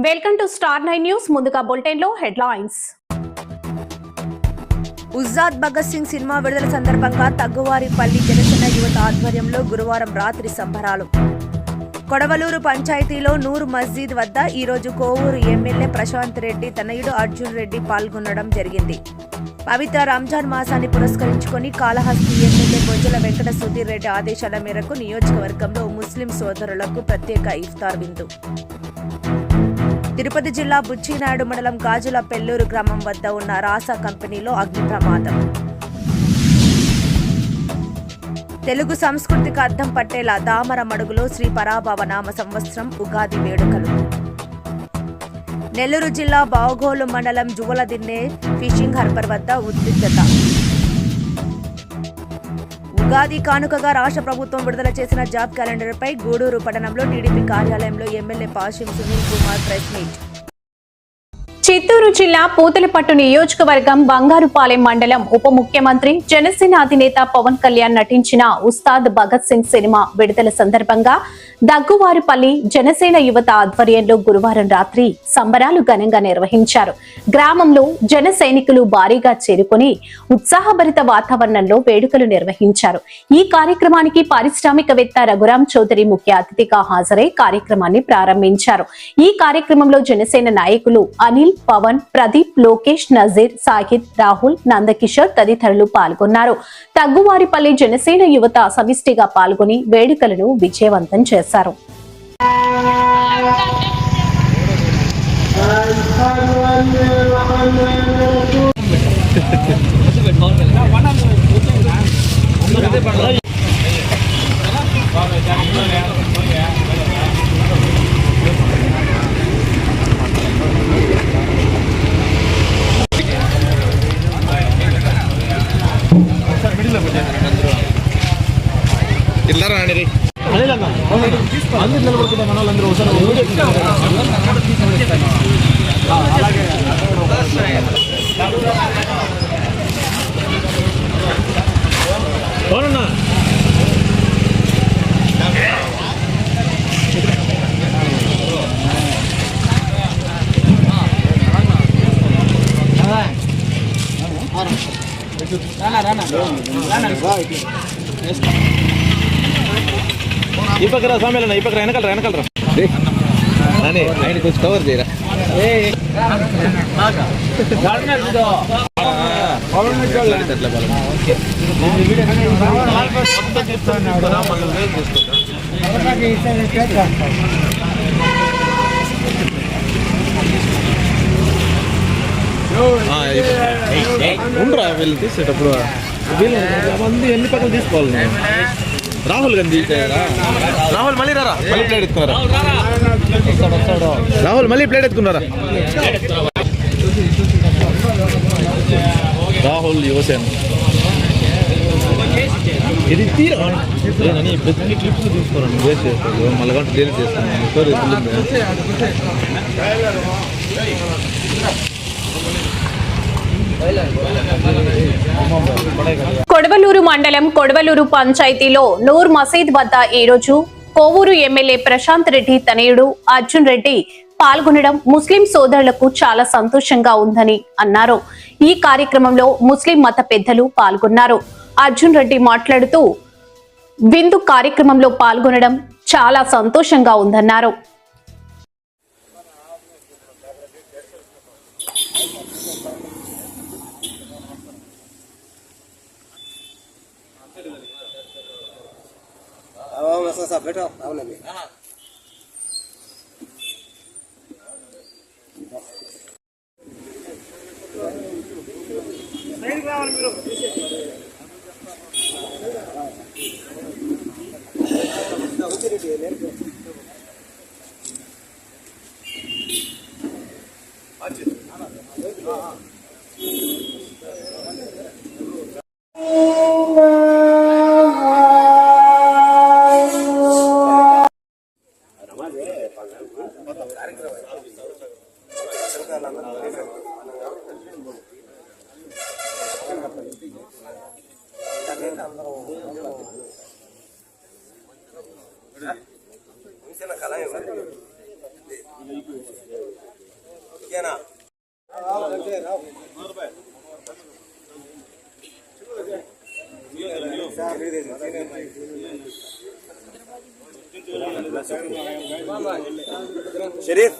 Welcome to star 9 news. ముందుగా bulletin లో headlines. Ustaad Bhagat Singh cinema విడుదల సందర్భంగా తగ్గువారిపల్లి జనసేన యువత ఆధ్వర్యంలో గురువారం రాత్రి సంబరాలు. కొడవలూరు పంచాయతీలో నూర్ మస్జిద్ వద్ద ఈరోజు కోవూరు ఎమ్మెల్యే ప్రశాంత్ రెడ్డి తనయుడు అర్జున్ రెడ్డి పాల్గొనడం జరిగింది. పవిత్ర రంజాన్ మాసాన్ని పురస్కరించుకొని కాళహస్తి ఎమ్మెల్యే బొజ్జల వెంకట సుధీర్ రెడ్డి ఆదేశాల మేరకు నియోజకవర్గంలో ముస్లిం సోదరులకు ప్రత్యేక ఇఫ్తార్ విందు. తిరుపతి జిల్లా బుచ్చినాయుడు మండలం గాజుల పెల్లూరు గ్రామం వద్ద ఉన్న రాసా కంపెనీలో అగ్ని ప్రమాదం. తెలుగు సంస్కృతికి అద్దం పట్టేలా దామర మడుగులో శ్రీ పరాభవ నామ సంవత్సరం ఉగాది వేడుకలు. నెల్లూరు జిల్లా బాగోలు మండలం జువలదిన్నె ఫిషింగ్ హార్బర్ వద్ద ఉద్రిక్తత. ఉగాది కానుకగా రాష్ట్ర ప్రభుత్వం విడుదల చేసిన జాబ్ క్యాలెండర్పై గూడూరు పట్టణంలో టీడీపీ కార్యాలయంలో MLA Pasim Sunil Kumar press meet. Chittoor జిల్లా పూతలపట్టు నియోజకవర్గం బంగారుపాలెం మండలం ఉప ముఖ్యమంత్రి జనసేన అధినేత పవన్ కళ్యాణ్ నటించిన ఉస్తాద్ భగత్ సింగ్ సినిమా విడుదల సందర్భంగా దగ్గువారిపల్లి జనసేన యువత ఆధ్వర్యంలో గురువారం రాత్రి సంబరాలు ఘనంగా నిర్వహించారు. గ్రామంలో జన సైనికులు భారీగా చేరుకుని ఉత్సాహభరిత వాతావరణంలో వేడుకలు నిర్వహించారు. ఈ కార్యక్రమానికి పారిశ్రామికవేత్త రఘురాం చౌదరి ముఖ్య అతిథిగా హాజరై కార్యక్రమాన్ని ప్రారంభించారు. ఈ కార్యక్రమంలో జనసేన నాయకులు అనిల్, పవన్, ప్రదీప్, లోకేష్, నజీర్, సాహిద్, రాహుల్, నందకిషోర్ తదితరులు పాల్గొన్నారు. తగ్గువారిపల్లి జనసేన యువత సమిష్టిగా పాల్గొని వేడుకలను విజయవంతం చేశారు. ఈ పక్కన సామెలన్నా ఈ పక్కన వెనకలరా అని ఆయన కొంచెం కవర్ చేయరా. ఉండరా వీళ్ళు తీసేటప్పుడు వీళ్ళు మంది ఎన్ని పక్కన తీసుకోవాలి. రాహుల్ గాంధీ రాహుల్ మళ్ళీ రారా, మళ్ళీ ప్లేట్ ఎత్తుకున్నారా? రాహుల్ మళ్ళీ ప్లేట్ ఎత్తుకున్నారా? రాహుల్ యువసేన ఇది తీరని ప్రతి క్లిప్స్ తీసుకోరండి, వేస్ట్ చేస్తారు. మళ్ళీ గంట డీల్ చేస్తాను. కొడవలూరు మండలం కొడవలూరు పంచాయతీలో నూర్ మసీద్ వద్ద ఈరోజు కోవూరు ఎమ్మెల్యే ప్రశాంత్ రెడ్డి తనయుడు అర్జున్ రెడ్డి పాల్గొనడం ముస్లిం సోదరులకు చాలా సంతోషంగా ఉందని అన్నారు. ఈ కార్యక్రమంలో ముస్లిం మత పెద్దలు పాల్గొన్నారు. అర్జున్ రెడ్డి మాట్లాడుతూ విందు కార్యక్రమంలో పాల్గొనడం చాలా సంతోషంగా ఉందన్నారు. बैठो शरीफ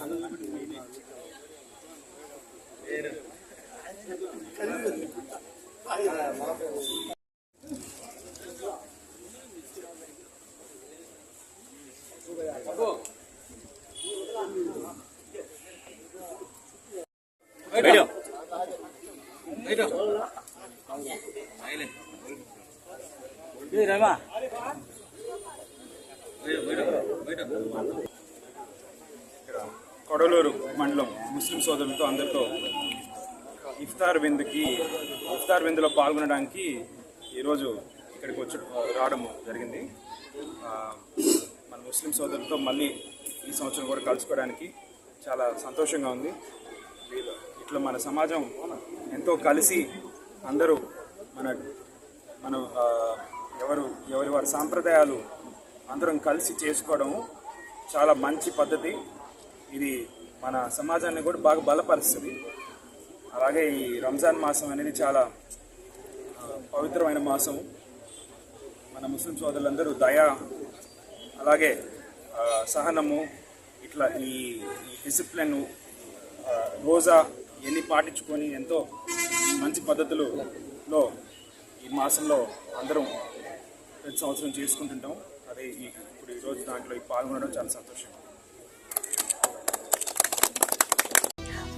కొడలూరు మండలం ముస్లిం సోదరులతో అందరితో ఇఫ్తార్ విందులో పాల్గొనడానికి ఈరోజు ఇక్కడికి రావడం జరిగింది. మన ముస్లిం సోదరులతో మళ్ళీ ఈ సంవత్సరం కూడా కలుసుకోవడానికి చాలా సంతోషంగా ఉంది. ఇట్లా మన సమాజం ఎంతో కలిసి అందరూ మన ఎవరి వారి సాంప్రదాయాలు అందరం కలిసి చేసుకోవడం చాలా మంచి పద్ధతి. ఇది మన సమాజాన్ని కూడా బాగా బలపరుస్తుంది. అలాగే ఈ రంజాన్ మాసం అనేది చాలా పవిత్రమైన మాసం. మన ముస్లిం సోదరులందరూ దయ, అలాగే సహనము, ఇట్లా ఈ డిసిప్లిన్, రోజా ఇవన్నీ పాటించుకొని ఎంతో మంచి పద్ధతులలో ఈ మాసంలో అందరం ప్రతి సంవత్సరం చేసుకుంటుంటాం. అదే ఇప్పుడు ఈరోజు దాంట్లో పాల్గొనడం చాలా సంతోషం.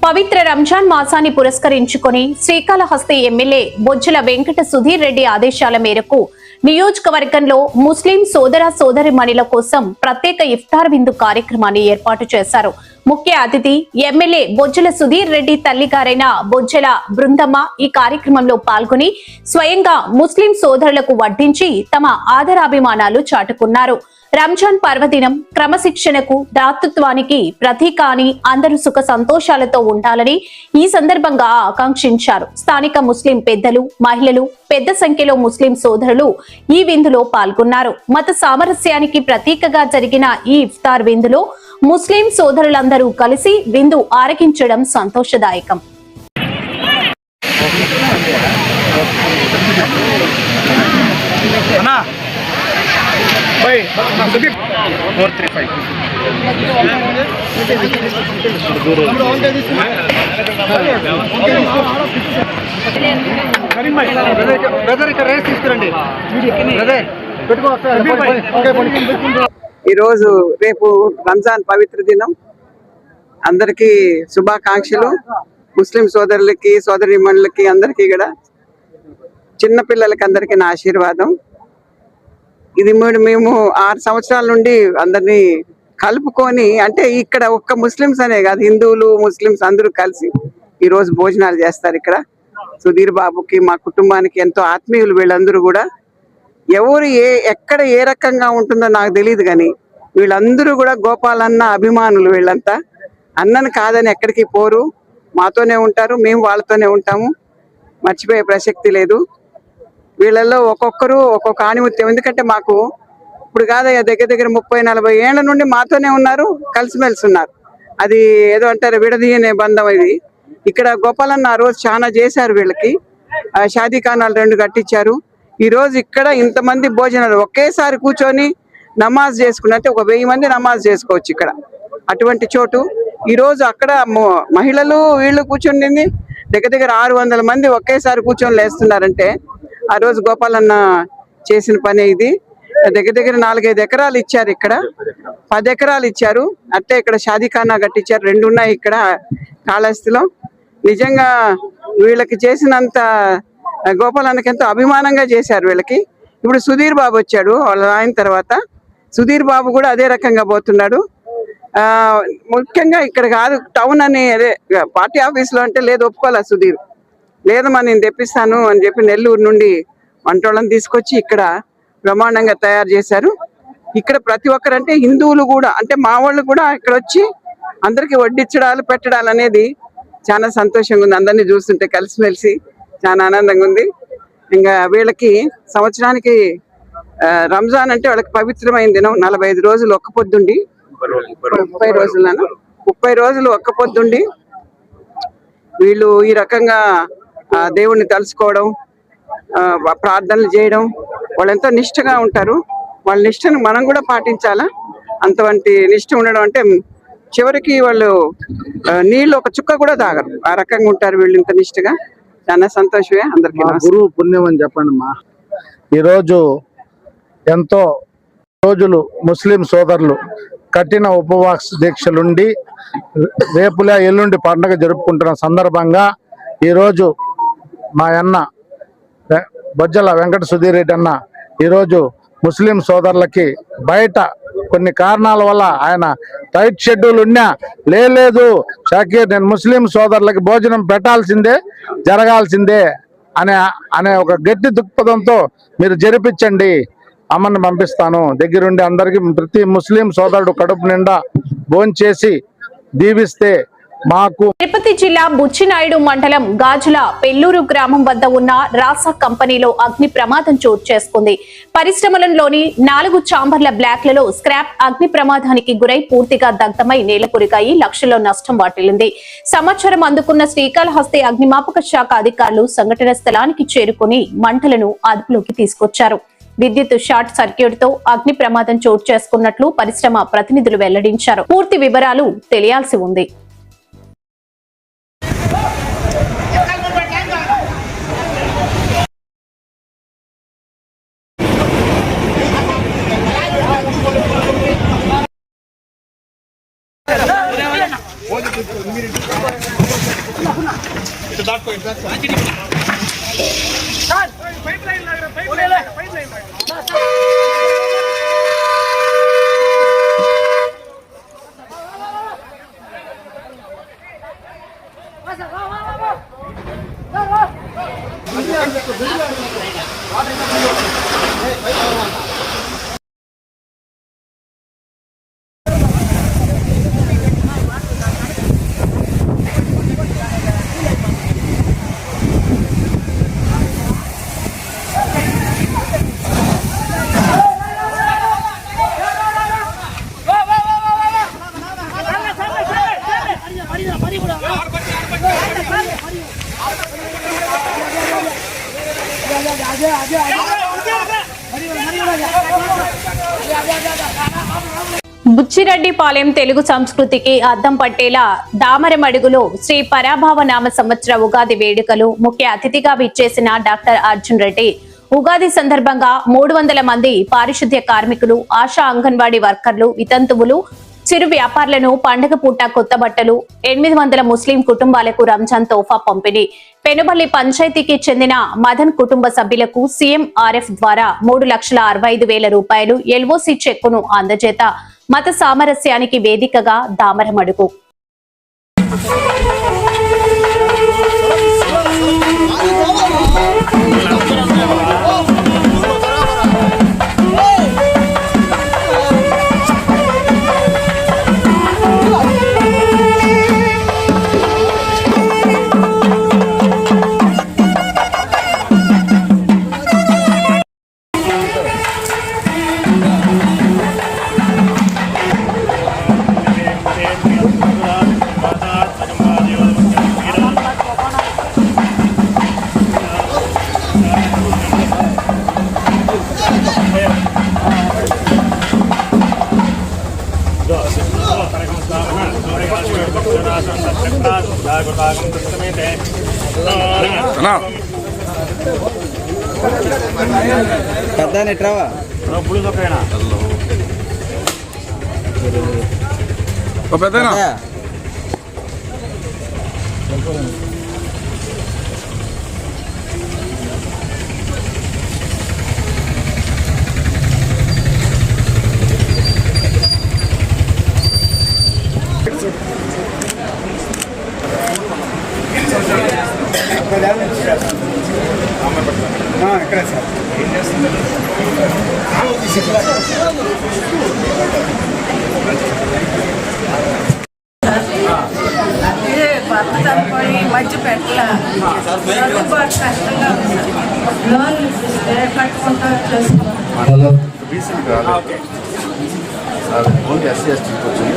పవిత్ర రంజాన్ మాసాన్ని పురస్కరించుకొని శ్రీకాళహస్తి ఎమ్మెల్యే బొజ్జల వెంకట సుధీర్ రెడ్డి ఆదేశాల మేరకు నియోజకవర్గంలో ముస్లిం సోదర సోదరిమణుల కోసం ప్రత్యేక ఇఫ్తార్ విందు కార్యక్రమాన్ని ఏర్పాటు చేశారు. ముఖ్య అతిథి ఎమ్మెల్యే బొజ్జల సుధీర్ రెడ్డి తల్లిగారైన బొజ్జల బృందమ్మ ఈ కార్యక్రమంలో పాల్గొని స్వయంగా ముస్లిం సోదరులకు వడ్డించి తమ ఆదరాభిమానాలు చాటుకున్నారు. రంజాన్ పర్వదినం క్రమశిక్షణకు, దాతృత్వానికి ప్రతీక అని అందరూ సుఖ సంతోషాలతో ఉండాలని ఈ సందర్భంగా ఆకాంక్షించారు. స్థానిక ముస్లిం పెద్దలు, మహిళలు పెద్ద సంఖ్యలో ముస్లిం సోదరులు ఈ విందులో పాల్గొన్నారు. మత సామరస్యానికి ప్రతీకగా జరిగిన ఈ ఇఫ్తార్ విందులో ముస్లిం సోదరులందరూ కలిసి విందు ఆరగించడం సంతోషదాయకం. ఈరోజు రేపు రంజాన్ పవిత్ర దినం. అందరికీ శుభాకాంక్షలు. ముస్లిం సోదరులకి, సోదరీమణులకి అందరికీ కూడా, చిన్నపిల్లలకి అందరికీ నా ఆశీర్వాదం. ఇది మేము 6 సంవత్సరాల నుండి అందరినీ కలుపుకొని, అంటే ఇక్కడ ఒక్క ముస్లిమ్స్ అనే కాదు, హిందువులు ముస్లిమ్స్ అందరూ కలిసి ఈరోజు భోజనాలు చేస్తారు ఇక్కడ. సుధీర్ బాబుకి, మా కుటుంబానికి ఎంతో ఆత్మీయులు వీళ్ళందరూ కూడా. ఎవరు ఎక్కడ ఏ రకంగా ఉంటుందో నాకు తెలియదు, కానీ వీళ్ళందరూ కూడా గోపాలన్న అభిమానులు. వీళ్ళంతా అన్నను కాదని ఎక్కడికి పోరు, మాతోనే ఉంటారు, మేము వాళ్ళతోనే ఉంటాము, మర్చిపోయే ప్రసక్తి లేదు. వీళ్ళల్లో ఒక్కొక్కరు ఒక్కొక్క ఆణిముత్యం. ఎందుకంటే మాకు ఇప్పుడు కాదయ్యా, దగ్గర 30-40 ఏళ్ల నుండి మాతోనే ఉన్నారు, కలిసిమెలిసి ఉన్నారు. అది ఏదో అంటారు విడదీయనే బంధం. ఇది ఇక్కడ గోపాలన్న ఆ రోజు చాలా చేశారు. వీళ్ళకి షాదీఖానాలు 2 కట్టించారు. ఈ రోజు ఇక్కడ ఇంతమంది భోజనాలు ఒకేసారి కూర్చొని నమాజ్ చేసుకున్నట్టే ఒక 1000 మంది నమాజ్ చేసుకోవచ్చు ఇక్కడ. అటువంటి చోటు ఈరోజు అక్కడ మహిళలు వీళ్ళు కూర్చుండింది దగ్గర 600 మంది ఒకేసారి కూర్చొని లేస్తున్నారంటే ఆ రోజు గోపాలన్న చేసిన పని ఇది. దగ్గర 4-5 ఎకరాలు ఇచ్చారు, ఇక్కడ 10 ఎకరాలు ఇచ్చారు. అట్టే ఇక్కడ షాదీఖానా కట్టించారు, 2 ఉన్నాయి ఇక్కడ కాళహస్తిలో. నిజంగా వీళ్ళకి చేసినంత గోపాలన్నకి ఎంతో అభిమానంగా చేశారు వీళ్ళకి. ఇప్పుడు సుధీర్ బాబు వచ్చాడు వాళ్ళ ఆయన తర్వాత. సుధీర్ బాబు కూడా అదే రకంగా పోతున్నాడు. ముఖ్యంగా ఇక్కడ కాదు, టౌన్ అని అదే పార్టీ ఆఫీస్లో అంటే లేదు, ఒప్పుకోలే సుధీర్. లేదమ్మా నేను తెప్పిస్తాను అని చెప్పి నెల్లూరు నుండి వంటోళ్ళని తీసుకొచ్చి ఇక్కడ బ్రహ్మాండంగా తయారు చేశారు. ఇక్కడ ప్రతి ఒక్కరంటే హిందువులు కూడా, అంటే మా వాళ్ళు కూడా ఇక్కడ వచ్చి అందరికి వడ్డించడాలు పెట్టడాలు అనేది చాలా సంతోషంగా ఉంది. అందరినీ చూస్తుంటే కలిసిమెలిసి చాలా ఆనందంగా ఉంది. ఇంకా వీళ్ళకి సంవత్సరానికి రంజాన్ అంటే వాళ్ళకి పవిత్రమైన దినం. 45 రోజులు ఒక్క పొద్దుండి 30 రోజులను 30 రోజులు ఒక్క పొద్దుండి వీళ్ళు ఈ రకంగా దేవుణ్ణి తలుచుకోవడం, ప్రార్థనలు చేయడం, వాళ్ళు ఎంతో నిష్ఠగా ఉంటారు. వాళ్ళ నిష్ఠను మనం కూడా పాటించాలా. అంతవంటి నిష్ఠ ఉండడం అంటే చివరికి వాళ్ళు నీళ్ళు ఒక చుక్క కూడా తాగరు, ఆ రకంగా ఉంటారు వీళ్ళు ఇంత నిష్ఠగా. చాలా సంతోషమే. అందరికీ గురువు పుణ్యం అని చెప్పండి మా. ఈరోజు ఎంతో రోజులు ముస్లిం సోదరులు కఠిన ఉపవాస దీక్షలుండి రేపులే ఎల్లుండి పండుగ జరుపుకుంటున్న సందర్భంగా ఈరోజు మా అన్న బొజ్జల వెంకట సుధీర్ రెడ్డి అన్న ఈరోజు ముస్లిం సోదరులకి బయట కొన్ని కారణాల వల్ల ఆయన టైట్ షెడ్యూల్ ఉన్నా లేదు షకీర్ నేను ముస్లిం సోదరులకి భోజనం పెట్టాల్సిందే, జరగాల్సిందే అనే ఒక గట్టి దృక్పథంతో మీరు జరిపించండి, అమ్మని పంపిస్తాను దగ్గరుండి అందరికి ప్రతి ముస్లిం సోదరుడు కడుపు నిండా భోంచేసి దీవిస్తే మాకు. తిరుపతి జిల్లా బుచ్చినాయుడు మండలం గాజుల పెల్లూరు గ్రామం వద్ద ఉన్న రాసా కంపెనీలో అగ్ని ప్రమాదం చోటు చేసుకుంది. పరిశ్రమలలోని 4 చాంబర్ల బ్లాక్లలో స్క్రాప్ అగ్ని ప్రమాదానికి గురై పూర్తిగా దగ్ధమై నేలకొరిగాయి. లక్షల్లో నష్టం వాటిల్లింది. సమాచారం అందుకున్న శ్రీకాళహస్తి అగ్నిమాపక శాఖ అధికారులు సంఘటన స్థలానికి చేరుకుని మంటలను అదుపులోకి తీసుకొచ్చారు. విద్యుత్ షార్ట్ సర్క్యూట్ తో అగ్ని ప్రమాదం చోటు చేసుకున్నట్లు పరిశ్రమ ప్రతినిధులు వెల్లడించారు. పూర్తి వివరాలు తెలియాల్సి ఉంది. బుచ్చిరెడ్డిపాలెం తెలుగు సంస్కృతికి అద్దం పట్టేలా దామరమడుగులో శ్రీ పరాభావ నామ సంవత్సర ఉగాది వేడుకలు ముఖ్య అతిథిగా విచ్చేసిన డాక్టర్ అర్జున్ రెడ్డి ఉగాది సందర్భంగా 300 మంది పారిశుద్ధ్య కార్మికులు, ఆశా అంగన్వాడీ వర్కర్లు, వితంతువులు, చిరు వ్యాపారులను పండగ పూట కొత్త బట్టలు, 800 ముస్లిం కుటుంబాలకు రంజాన్ తోఫా పంపిణీ. పెనుబల్లి పంచాయతీకి చెందిన మదన్ కుటుంబ సభ్యులకు CMRF ద్వారా 3,65,000 రూపాయలు LOC చెక్కును అందజేత మత సామరస్యానికి వేదికగా దామరమడుగు. భర్త చనిపోయి మధ్య పెట్టలే కష్టంగా లోన్ కట్టుకుంటూ చేసుకోవాలి. ఓన్లీ ఎస్సీ ఎస్టీకి వచ్చింది.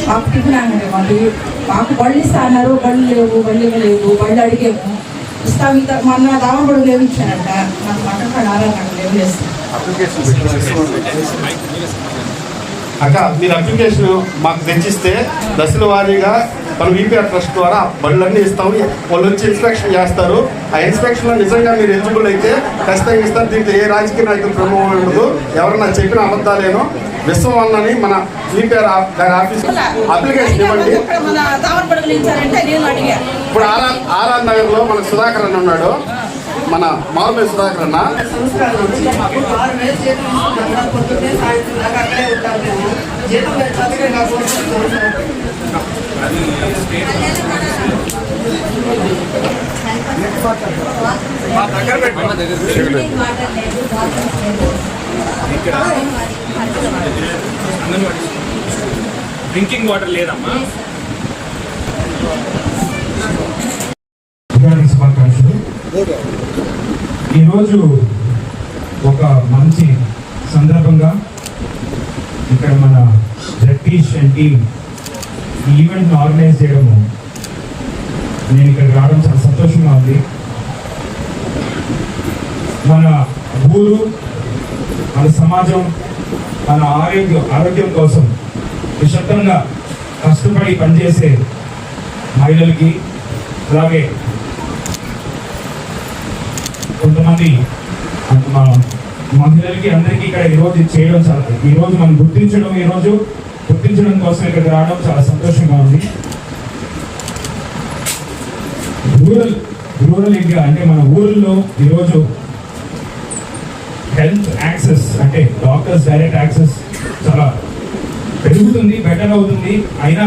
మాకు టిఫిన్ అంగడి మాకు బళ్ళు ఇస్తా అన్నారు, బళ్ళు లేవు, బళ్ళు ఇవ్వలేవు, బళ్ళు అడిగేము ఇస్తాం. ఇంకా మొన్న దామబడు లేవు ఇచ్చారంట, మాకు మటన్ ఆరాధన లేవు చేస్తాం. అక్క మీరు అప్లికేషన్ మాకు తెచ్చిస్తే దశల వారీగా మనం ఈపీఆర్ ట్రస్ట్ ద్వారా బళ్ళన్నీ ఇస్తాము. వాళ్ళు వచ్చి ఇన్స్పెక్షన్ చేస్తారు. ఆ ఇన్స్పెక్షన్లో నిజంగా మీరు ఎలిజిబుల్ అయితే ఖచ్చితంగా ఇస్తారు. దీంట్లో ఏ రాజకీయ నాయకులు ప్రభావం ఉండదు. ఎవరన్నా చెప్పిన అబద్ధాలేనో విశ్వం అన్నని మన ఈపీఆర్ గారి ఆఫీస్ అప్లికేషన్ ఇవ్వండి. ఇప్పుడు ఆర్ఆర్ నగర్లో మన సుధాకర్ అన్న ఉన్నాడు, మన మారుమేశ్వర సుధాకర్ అన్న. డ్రింకింగ్ వాటర్ లేదమ్మా. ఈరోజు ఒక మంచి సందర్భంగా ఇక్కడ మన జగదీష్ అండ్ టీమ్ ఈ ఈవెంట్ని ఆర్గనైజ్ చేయడము నేను ఇక్కడ రావడం చాలా సంతోషంగా ఉంది. మన ఊరు, మన సమాజం, మన ఆరోగ్యం కోసం నిశ్శబ్దంగా కష్టపడి పనిచేసే మహిళలకి, అలాగే కొంతమంది మహిళలకి అందరికీ ఇక్కడ ఈరోజు చేయడం ఈరోజు మనం గుర్తించడం కోసం ఇక్కడికి రావడం చాలా సంతోషంగా ఉంది. రూరల్ ఇండియా అంటే మన ఊళ్ళో ఈరోజు హెల్త్ యాక్సెస్ అంటే డాక్టర్స్ డైరెక్ట్ యాక్సెస్ చాలా పెరుగుతుంది, బెటర్ అవుతుంది. అయినా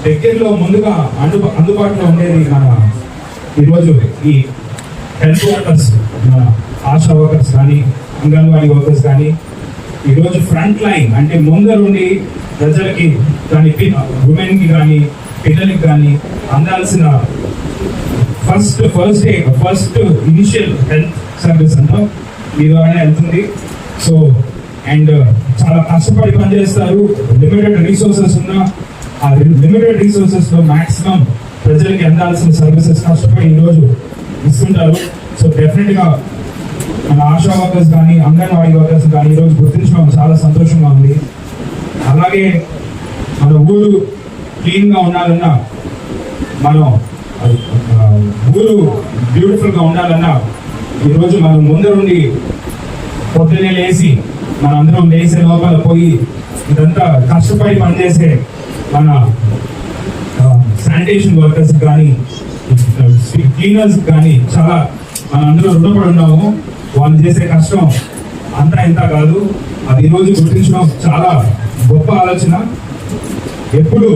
దగ్గరలో ముందుగా అందుబాటులో ఉండేది మన ఈరోజు ఈ హెల్త్ వర్కర్స్, మన ఆశా వర్కర్స్ కానీ, అంగన్వాడీ వర్కర్స్ కానీ ఈరోజు ఫ్రంట్ లైన్ అంటే ముందరుండి ప్రజలకి కానీ, ఉమెన్కి కానీ, పిల్లలకి కానీ అందాల్సిన ఫస్ట్ ఇనిషియల్ హెల్త్ సర్వీస్ అంతా మీ ద్వారానే వెళ్తుంది. సో అండ్ చాలా కష్టపడి పనిచేస్తారు. లిమిటెడ్ రిసోర్సెస్ ఉన్న ఆ లిమిటెడ్ రిసోర్సెస్లో మ్యాక్సిమం ప్రజలకి అందాల్సిన సర్వీసెస్ కష్టపడి ఈరోజు ఇస్తుంటారు. సో డెఫినెట్గా మన ఆశా వర్కర్స్ కానీ, అంగన్వాడీ వర్కర్స్ కానీ ఈరోజు గుర్తించడం చాలా సంతోషంగా ఉంది. అలాగే మన ఊరు క్లీన్గా ఉండాలన్నా, మనం ఊరు బ్యూటిఫుల్గా ఉండాలన్నా ఈరోజు మనం ముందరుండి పొద్దున్నే లేచి మనందరం లేసే లోపల పోయి ఇదంతా కష్టపడి పనిచేసే మన శానిటేషన్ వర్కర్స్ కానీ, క్లీనర్స్ కానీ చాలా మనందరం రుణపడి ఉన్నాము. వాళ్ళు చేసే కష్టం అంతా ఇంత కాదు. అది ఈరోజు గుర్తించడం చాలా గొప్ప ఆలోచన. ఎప్పుడు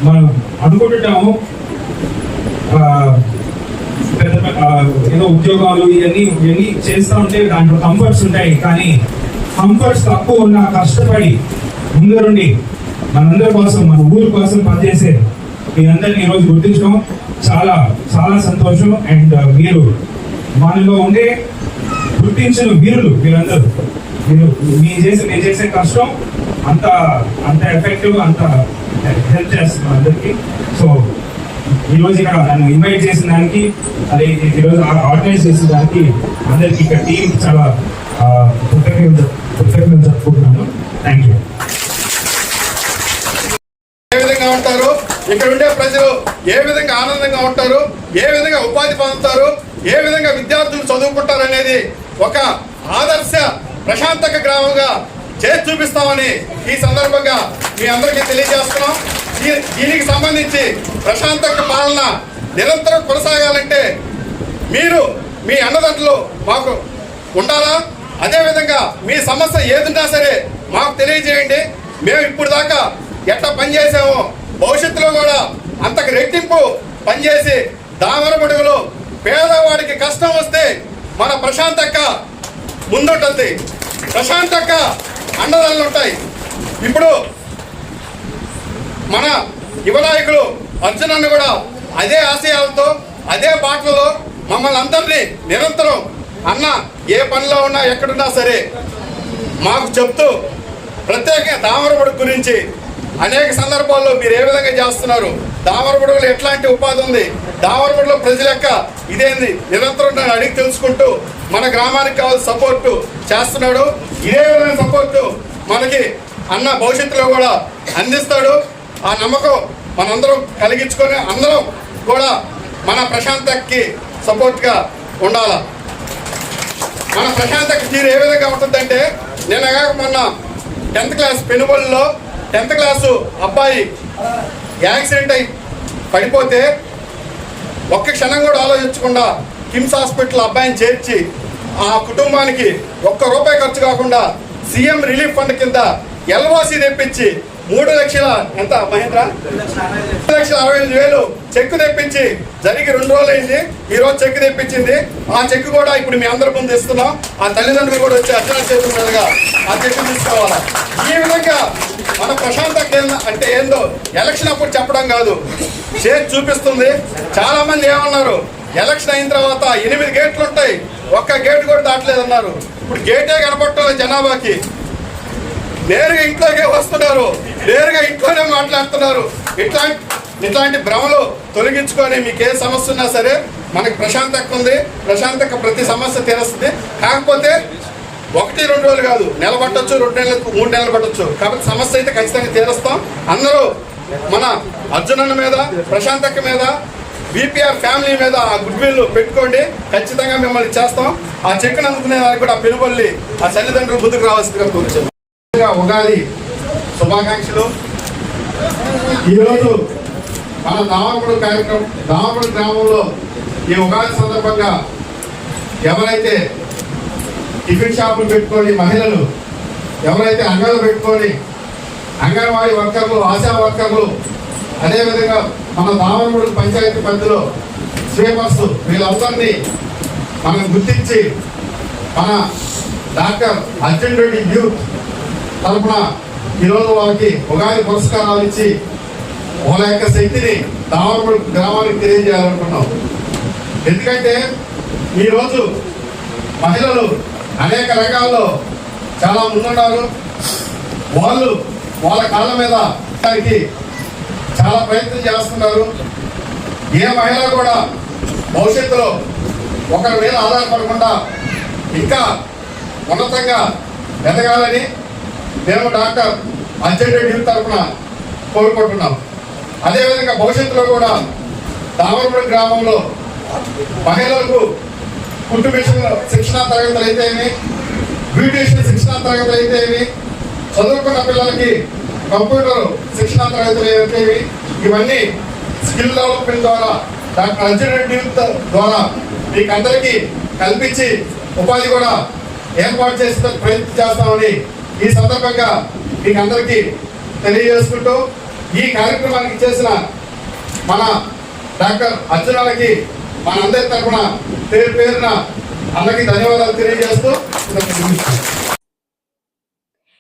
మనం అనుకుంటుంటాము ఏదో ఉద్యోగాలు ఇవన్నీ చేస్తూ ఉంటే దాంట్లో కంఫర్ట్స్ ఉంటాయి, కానీ కంఫర్ట్స్ తక్కువ ఉన్న కష్టపడి ముందరుండి మనందరి కోసం, మన ఊరు కోసం పనిచేసే మీ అందరినీ ఈరోజు గుర్తించడం చాలా చాలా సంతోషం. అండ్ మీరు మనలో ఉండే గుర్తించిన వీరులు మీరందరూ, మీరు చేసే కష్టం అంత ఎఫెక్టివ్, అంత హెల్ప్ చేస్తున్నాం అందరికీ. సో ఈరోజు ఇక్కడ నన్ను ఇన్వైట్ చేసిన దానికి, అదే ఈరోజు ఆర్గనైజ్ చేసిన దానికి అందరికీ ఇక్కడ టీం చాలా కృతజ్ఞతలు చెప్పుకుంటున్నాను. Thank you. ఏ విధంగా ఉంటారు, ఇక్కడ ఉండే ప్రజలు ఏ విధంగా ఆనందంగా ఉంటారు, ఏ విధంగా ఉపాధి పొందుతారు, ఏ విధంగా విద్యార్థులు చదువుకుంటారు అనేది ఒక ఆదర్శ ప్రశాంతక గ్రామంగా చేసి చూపిస్తామని ఈ సందర్భంగా మీ అందరికీ తెలియజేస్తున్నాం. దీనికి సంబంధించి ప్రశాంతక పాలన నిరంతరం కొనసాగాలంటే మీరు మీ అండదండలు మాకు ఉండాలా. అదేవిధంగా మీ సమస్య ఏదున్నా సరే మాకు తెలియజేయండి. మేము ఇప్పుడు దాకా ఎట్లా పనిచేసామో భవిష్యత్తులో కూడా అంతకు రెట్టింపు పనిచేసి దామరబడుగులో పేదవాడికి కష్టం వస్తే మన ప్రశాంతక్క ముందుంటుంది, ప్రశాంతక్క అండదండలు ఉంటాయి. ఇప్పుడు మన యువ నాయకులు అర్జున్ అన్న కూడా అదే ఆశయాలతో, అదే బాటలో మమ్మల్ని అందరినీ నిరంతరం అన్న ఏ పనిలో ఉన్నా ఎక్కడున్నా సరే మాకు చెప్తూ ప్రత్యేకంగా దామరబడుగు గురించి అనేక సందర్భాల్లో మీరు ఏ విధంగా చేస్తున్నారు, దామరబడుగులో ఎట్లాంటి ఉపాధి ఉంది, దామరబడుగులో ప్రజల యొక్క ఇదేంది నిరంతరం నన్ను అడిగి తెలుసుకుంటూ మన గ్రామానికి కావాల్సిన సపోర్టు చేస్తున్నాడు. ఇదే విధమైన సపోర్టు మనకి అన్న భవిష్యత్తులో కూడా అందిస్తాడు. ఆ నమ్మకం మనందరం కలిగించుకొని అందరం కూడా మన ప్రశాంతకి సపోర్ట్గా ఉండాలి. మన ప్రశాంతకి తీరు ఏ విధంగా ఉంటుందంటే, నేను మొన్న 10th క్లాస్ పెనుబడిలో 10th క్లాసు అబ్బాయి యాక్సిడెంట్ అయి పడిపోతే ఒక్క క్షణం కూడా ఆలోచించకుండా కిమ్స్ హాస్పిటల్ అబ్బాయిని చేర్చి ఆ కుటుంబానికి ₹1 ఖర్చు కాకుండా సీఎం రిలీఫ్ ఫండ్ కింద ఎల్ఓసి తెప్పించి 3 లక్షల ఎంత మహేంద్ర 3,60,000 చెక్కు తెప్పించి జరిగి 2 రోజులు అయింది. ఈ రోజు చెక్కు తెప్పించింది. ఆ చెక్కు కూడా ఇప్పుడు మీ అందరి ముందు ఇస్తున్నాం. ఆ తల్లిదండ్రులు కూడా వచ్చి అర్చన చేతుల మీదుగా ఆ చెక్కు తీసుకోవాలి. ఈ విధంగా మన ప్రశాంతత అంటే ఏందో ఎలక్షన్ అప్పుడు చెప్పడం కాదు, చేసి చూపిస్తుంది. చాలా మంది ఏమన్నారు, ఎలక్షన్ అయిన తర్వాత 8 గేట్లు ఉంటాయి, ఒక్క గేటు కూడా దాటలేదన్నారు. ఇప్పుడు గేటే కనపడటం జనాభాకి. నేరుగా ఇంట్లోకే వస్తున్నారు, నేరుగా ఇంట్లోనే మాట్లాడుతున్నారు. ఇట్లాంటి భ్రమలు తొలగించుకొని మీకు ఏ సమస్య ఉన్నా సరే మనకి ప్రశాంతక ఉంది. ప్రశాంతక ప్రతి సమస్య తీరుస్తుంది. కాకపోతే 1-2 రోజులు కాదు, నెల పట్టొచ్చు, 2 నెలలు 3 నెలలు పట్టొచ్చు. కాబట్టి సమస్య అయితే ఖచ్చితంగా తీరుస్తాం. అందరూ మన అర్జునన్న మీద, ప్రశాంతక మీద, బీపీఆర్ ఫ్యామిలీ మీద ఆ గుడ్ విల్ పెట్టుకోండి. ఖచ్చితంగా మిమ్మల్ని చేస్తాం. ఆ చెక్కును అందుకునే వారికి కూడా పెనుబల్లి ఆ తల్లిదండ్రులు ముందుకు రావాల్సిందిగా కూర్చున్నాం. ఉగాది శుభాకాంక్షలు. ఈరోజు మన దామరపూడి కార్యక్రమం, దామరపూడి గ్రామంలో ఈ ఉగాది సందర్భంగా ఎవరైతే టిఫిన్ షాపులు పెట్టుకొని మహిళలు, ఎవరైతే అంగళ్ళు పెట్టుకొని అంగన్వాడీ వర్కర్లు, ఆశా వర్కర్లు, అదేవిధంగా మన దామరపూడి పంచాయతీ పరిధిలో స్వీపర్స్, వీళ్ళందరినీ మనం గుర్తించి మన డాక్టర్ అర్జున్ రెడ్డి యూత్ తరఫున ఈరోజు వాళ్ళకి ఉగాది పురస్కారాలు ఇచ్చి వాళ్ళ యొక్క శక్తిని దామరపూడి గ్రామానికి తెలియజేయాలనుకున్నాం. ఎందుకంటే ఈరోజు మహిళలు అనేక రంగాల్లో చాలా ముందున్నారు. వాళ్ళు వాళ్ళ కాళ్ళ మీద చాలా ప్రయత్నం చేస్తున్నారు. ఏ మహిళ కూడా భవిష్యత్తులో ఒకరి మీద ఆధారపడకుండా ఇంకా ఉన్నతంగా ఎదగాలని మేము డాక్టర్ అర్జున్ రెడ్డి తరఫున కోరుకుంటున్నాం. అదేవిధంగా భవిష్యత్తులో కూడా దామరపూడి గ్రామంలో మహిళలకు కుట్టు మిషన్ శిక్షణా తరగతులు అయితేమి, బ్యూటీషియన్ శిక్షణా తరగతులు అయితేమి, చదువుకున్న పిల్లలకి కంప్యూటర్ శిక్షణా తరగతులు అయితేమి, ఇవన్నీ స్కిల్ డెవలప్మెంట్ ద్వారా డాక్టర్ అర్జున్ రెడ్డి ద్వారా మీకు అందరికీ కల్పించి ఉపాధి కూడా ఏర్పాటు చేసే ప్రయత్నం చేస్తామని ఈ సందర్భంగా మీకు అందరికీ తెలియజేసుకుంటూ, ఈ కార్యక్రమానికి చేసిన మన డాక్టర్ అర్జునాలకి మన అందరి తరఫున పేరు పేరున అందరికీ ధన్యవాదాలు తెలియజేస్తూ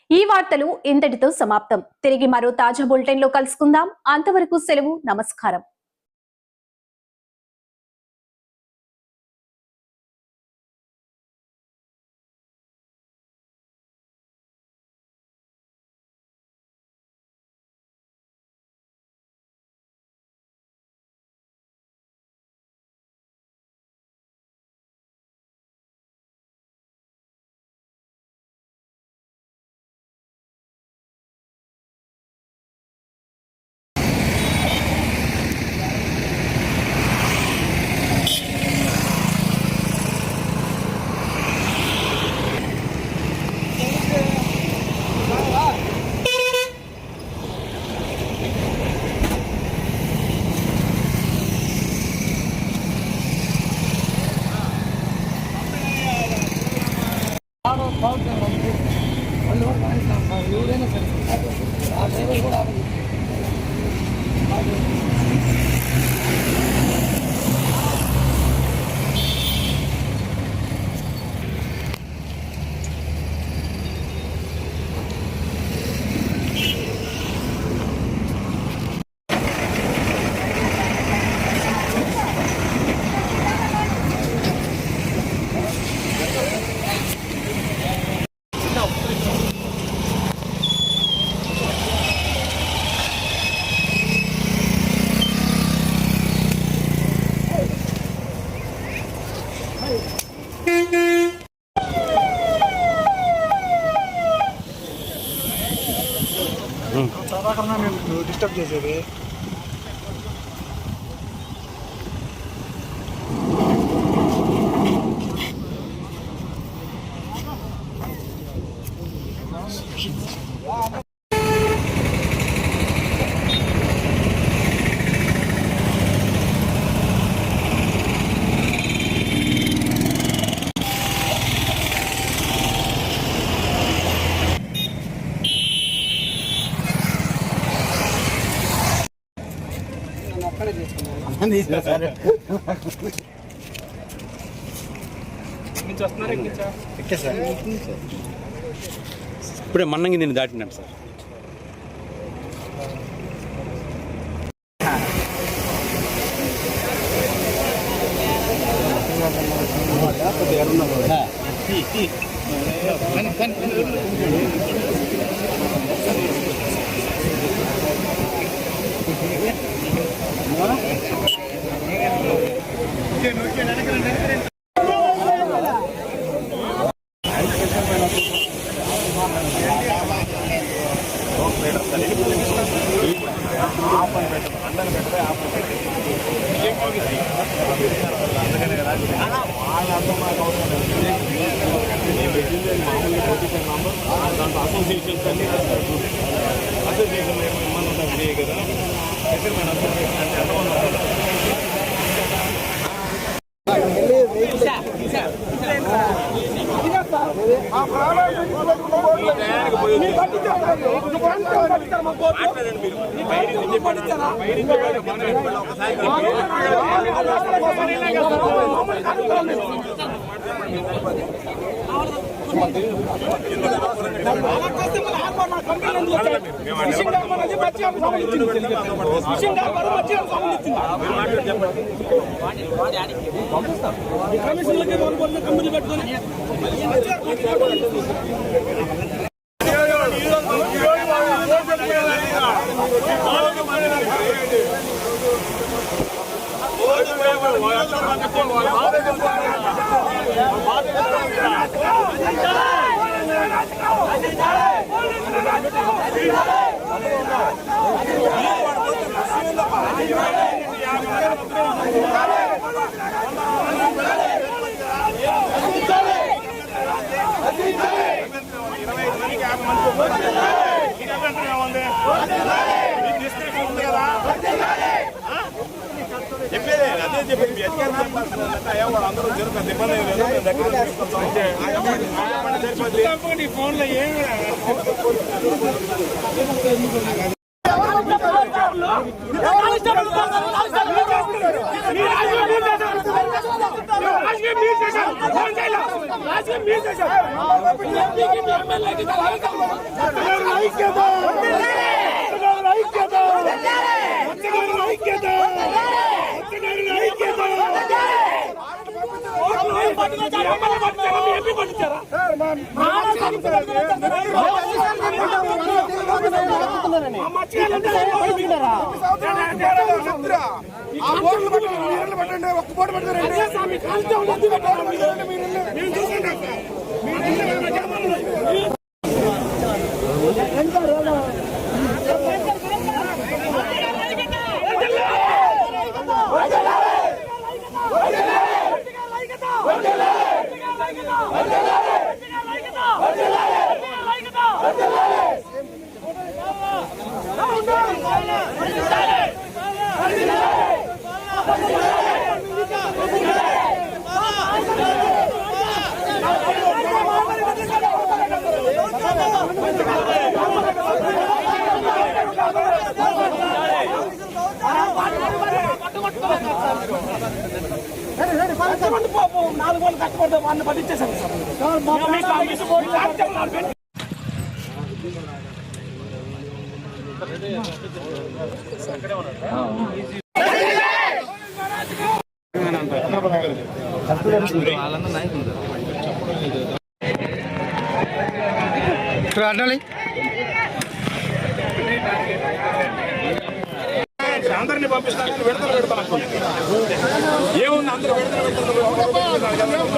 ఈ వార్తలు ఇంతటితో సమాప్తం. తిరిగి మరో తాజా బులెటిన్ లో కలుసుకుందాం. అంతవరకు సెలవు. నమస్కారం. దాకా నేను డిస్టర్బ్ చేసేది. ఇప్పుడే మన్నంగి నేను దాటినాను సార్. అందరినీ పంపిస్తాను విడతలు పెడతాను ఏముంది అందరూ విడతలు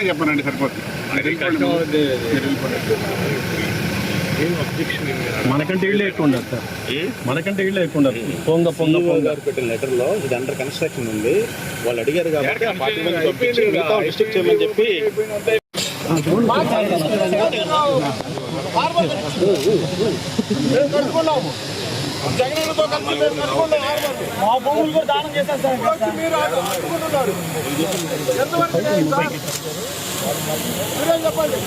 చెప్పనండి సరిపోతుంది. మనకంటే ఇళ్ళే ఎక్కువ ఉండదు సార్, మనకంటే ఇళ్ళే ఎక్కువ ఉండదు. పొంగ పెట్టిన లెటర్ లో ఇది అండర్ కన్స్ట్రక్షన్ ఉంది, వాళ్ళు అడిగారు కాబట్టి డిస్ట్రిక్ట్ చేయమని చెప్పి మా భూములు కూడా దానం చేశారు సార్. చెప్పండి.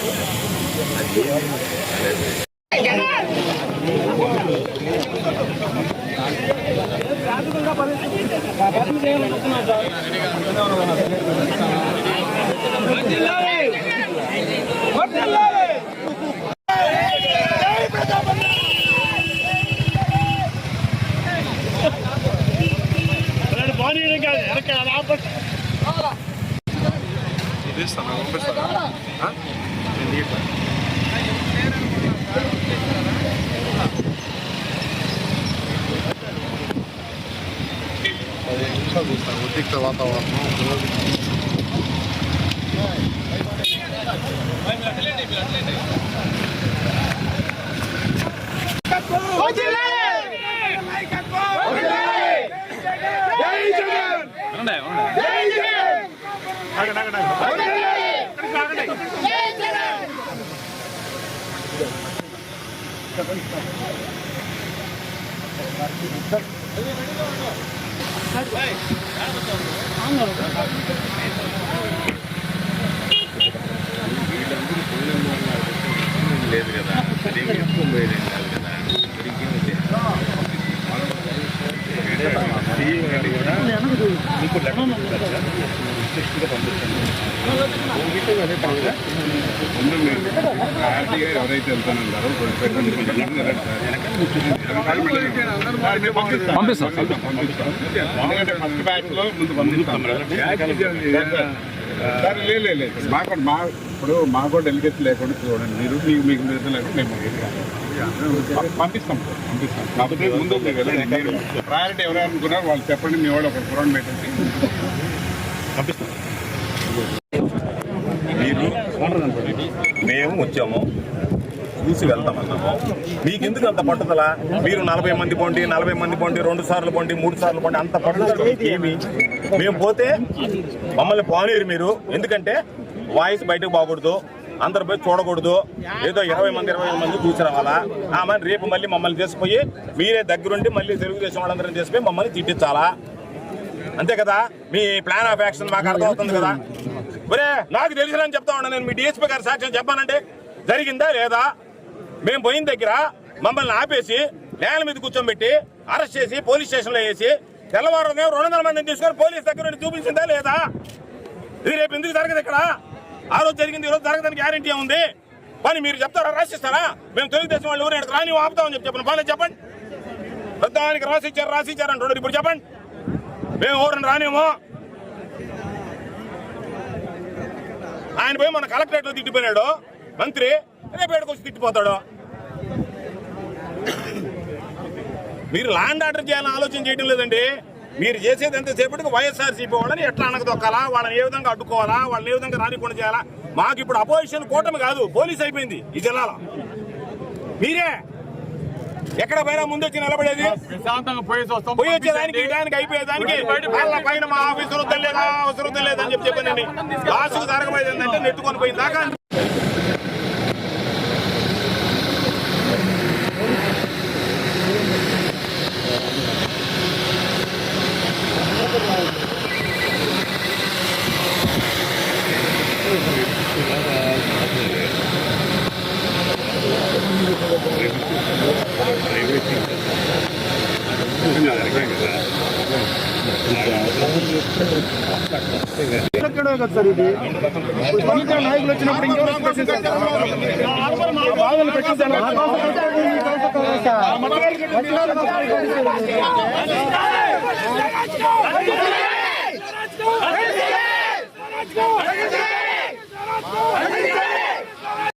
ఉద్రిక్త వాతావరణం లేదు కదా, ఎవరైతే వెళ్తానన్నారో పంపిస్తాం. ఎందుకంటే ఫస్ట్ బ్యాచ్ లో ముందు పంపిస్తాం. లేదు ఇప్పుడు మాకు కూడా డెలిగేట్ లేకుండా చూడండి, మీకు మీద లేకుండా మేము పంపిస్తాం. కాకపోతే ముందు ప్రయారిటీ ఎవరు అనుకున్నారు వాళ్ళు చెప్పండి, మీ వాళ్ళు ఒక పురాణం పెట్టండి పంపిస్తాం. మేము వచ్చాము చూసి వెళ్తామన్నాము, మీకు ఎందుకు అంత పట్టుదల? మీరు 40 మంది పోండి 2 సార్లు పోండి 3 సార్లు పోండి, అంత పట్టుదల ఏమి? మేము పోతే మమ్మల్ని పోనీరు మీరు, ఎందుకంటే వాయిస్ బయటకు పోకూడదు, అందరు పోయి చూడకూడదు, ఏదో 20 మంది చూసి రావాలా. మరి రేపు మళ్ళీ మమ్మల్ని తీసుకుపోయి మీరే దగ్గరుండి మళ్ళీ తెలుగుదేశం వాళ్ళందరినీ తీసుకుపోయి మమ్మల్ని తిట్టించాలా, అంతే కదా? మీ ప్లాన్ ఆఫ్ యాక్షన్ మాకు అర్థమవుతుంది కదా. ఒరే నాకు తెలిసినని చెప్తా ఉన్నా నేను, మీ డిఎస్పీ గారి సాక్ష్యం చెప్పానంటే జరిగిందా లేదా? మేము పోయిన దగ్గర మమ్మల్ని ఆపేసి నేల మీద కూర్చోబెట్టి అరెస్ట్ చేసి పోలీస్ స్టేషన్లో వేసి తెల్లవారు 200 మందిని తీసుకొని పోలీస్ దగ్గర చూపించిందా లేదా? ఇది రేపు ఎందుకు జరగదు ఇక్కడ? ఆ రోజు జరిగింది, ఈ రోజు జరగదని గ్యారంటీ ఉంది. పని మీరు చెప్తారా, రాసిస్తారా? మేము తెలుగుదేశం వాళ్ళు ఊరు రాని ఆపుతామని చెప్పండి. పని చెప్పండి, ప్రధానికి రాసిచ్చారు అంటున్నారు. ఇప్పుడు చెప్పండి, మేము ఊరిని రానేమో. ఆయన పోయి మన కలెక్టరేట్ లో తిట్టిపోయినాడు మంత్రి, రేపు ఏడుకొచ్చి తిట్టిపోతాడు. మీరు ల్యాండ్ ఆర్డర్ చేయాలని ఆలోచన చేయడం లేదండి. మీరు చేసేది ఎంతసేపటికి వైఎస్ఆర్సీపీ వాళ్ళని ఎట్లా అనగదొక్కాలా, వాళ్ళని ఏ విధంగా అడ్డుకోవాలా, వాళ్ళని ఏ విధంగా రానికుండా చేయాలా. మాకు ఇప్పుడు అపోజిషన్ కూటమి కాదు, పోలీస్ అయిపోయింది ఈ జిల్లాలో. మీరే ఎక్కడ పైన ముందొచ్చి నిలబడేది, పోయి వచ్చేదానికి దానికి అయిపోయేదానికి వాళ్ళ పైన మా ఆఫీసర్ వద్దలేదా అవసరం వద్దలేదని చెప్పానండి. లాస్ట్కు జరగబోయేది ఏంటంటే నెట్టుకొని పోయిన దాకా సార్ ఇది నాయకులు వచ్చినప్పుడు ఇంకెవరు